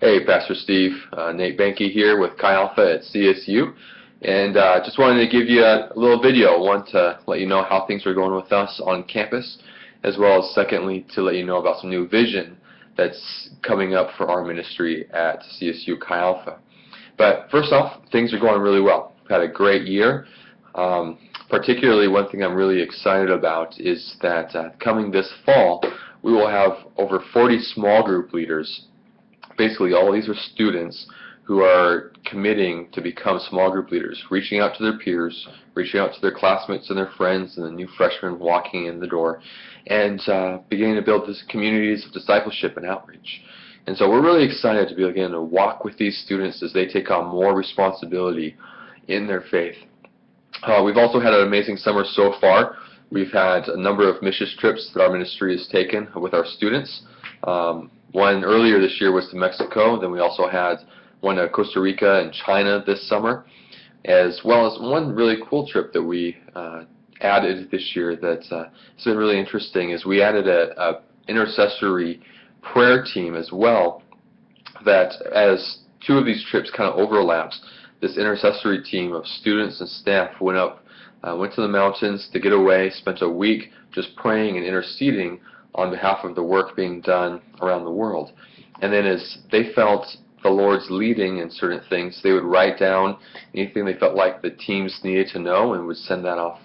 Hey, Pastor Steve, Nate Benke here with Chi Alpha at CSU, and just wanted to give you a little video. One, to let you know how things are going with us on campus, as well as secondly, to let you know about some new vision that's coming up for our ministry at CSU Chi Alpha. But first off, things are going really well. We've had a great year. Particularly, one thing I'm really excited about is that coming this fall, we will have over 40 small group leaders. Basically, all these are students who are committing to become small group leaders, reaching out to their peers, reaching out to their classmates and their friends and the new freshmen walking in the door, and beginning to build these communities of discipleship and outreach. And so we're really excited to be able to walk with these students as they take on more responsibility in their faith. We've also had an amazing summer so far. We've had a number of missions trips that our ministry has taken with our students. One earlier this year was to Mexico. Then we also had one to Costa Rica and China this summer, as well as one really cool trip that we added this year that's been really interesting is we added a intercessory prayer team as well, that as two of these trips kind of overlapped, this intercessory team of students and staff went to the mountains to get away, spent a week just praying and interceding on behalf of the work being done around the world. And then as they felt the Lord's leading in certain things, they would write down anything they felt like the teams needed to know and would send that off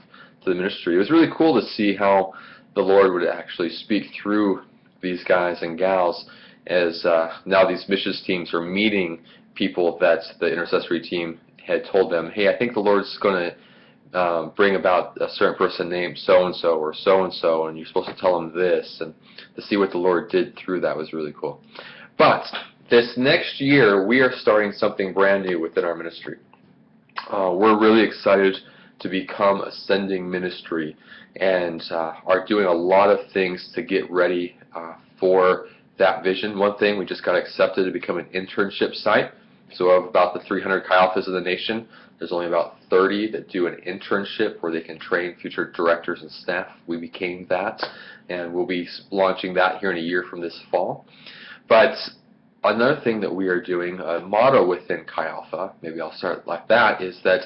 to the ministry. It was really cool to see how the Lord would actually speak through these guys and gals as now these missions teams are meeting people that the intercessory team had told them, hey, I think the Lord's going to bring about a certain person named so-and-so or so-and-so, and you're supposed to tell them this, and to see what the Lord did through that was really cool. But this next year, we are starting something brand new within our ministry. We're really excited to become a sending ministry and are doing a lot of things to get ready for that vision. One thing, we just got accepted to become an internship site. So of about the 300 Chi Alphas in the nation, there's only about 30 that do an internship where they can train future directors and staff. We became that, and we'll be launching that here in a year from this fall. But another thing that we are doing, a motto within Chi Alpha, maybe I'll start like that, is that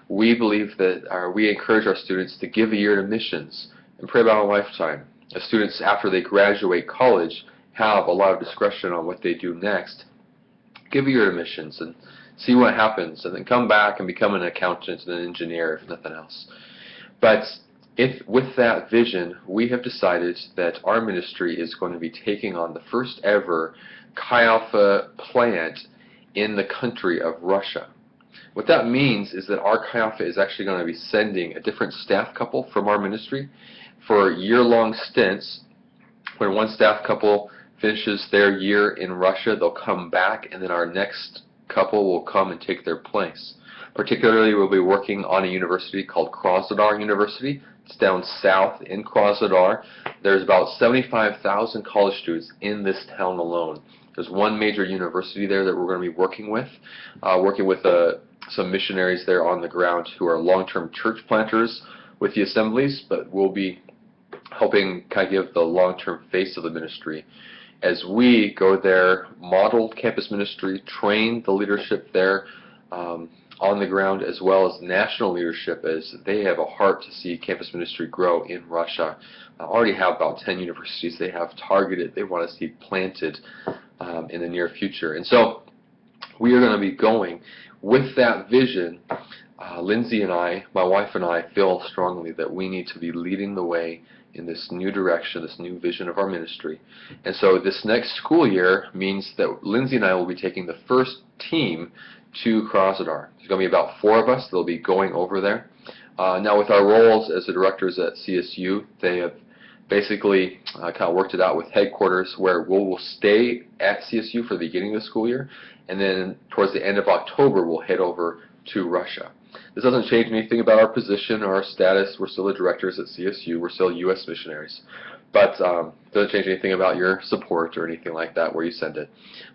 we believe that we encourage our students to give a year to missions and pray about a lifetime. The students, after they graduate college, have a lot of discretion on what they do next. Give a year to missions and see what happens, and then come back and become an accountant and an engineer, if nothing else. But with that vision, we have decided that our ministry is going to be taking on the first ever Chi Alpha plant in the country of Russia. What that means is that our Chi Alpha is actually going to be sending a different staff couple from our ministry for year-long stints. When one staff couple finishes their year in Russia, they'll come back, and then our next couple will come and take their place. Particularly, we'll be working on a university called Krasnodar University. It's down south in Krasnodar. There's about 75,000 college students in this town alone. There's one major university there that we're going to be working with some missionaries there on the ground who are long-term church planters with the assemblies, but we'll be helping kind of give the long-term face of the ministry as we go there, model campus ministry, train the leadership there on the ground, as well as national leadership, as they have a heart to see campus ministry grow in Russia. Already have about 10 universities they have targeted, they want to see planted in the near future. And so we are going to be going with that vision. Lindsay and I, my wife and I, feel strongly that we need to be leading the way in this new direction, this new vision of our ministry. And so this next school year means that Lindsay and I will be taking the first team to Krasnodar. There's going to be about 4 of us that will be going over there. Now with our roles as the directors at CSU, they have basically kind of worked it out with headquarters where we'll stay at CSU for the beginning of the school year, and then towards the end of October we'll head over to Russia. This doesn't change anything about our position or our status. We're still the directors at CSU. We're still U.S. missionaries. But it doesn't change anything about your support or anything like that where you send it.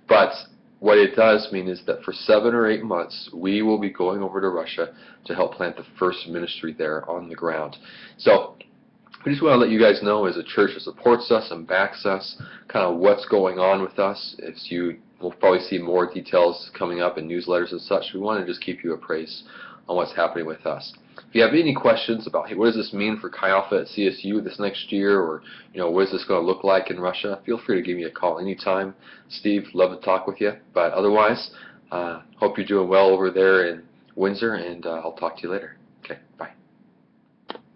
But what it does mean is that for 7 or 8 months, we will be going over to Russia to help plant the first ministry there on the ground. So we just want to let you guys know, as a church that supports us and backs us, kind of what's going on with us. As you we'll probably see more details coming up in newsletters and such. We want to just keep you appraised on what's happening with us. If you have any questions about, hey, what does this mean for Chi Alpha at CSU this next year, or what is this going to look like in Russia, feel free to give me a call anytime. Steve, love to talk with you. But otherwise, hope you're doing well over there in Windsor, and I'll talk to you later. Okay, bye.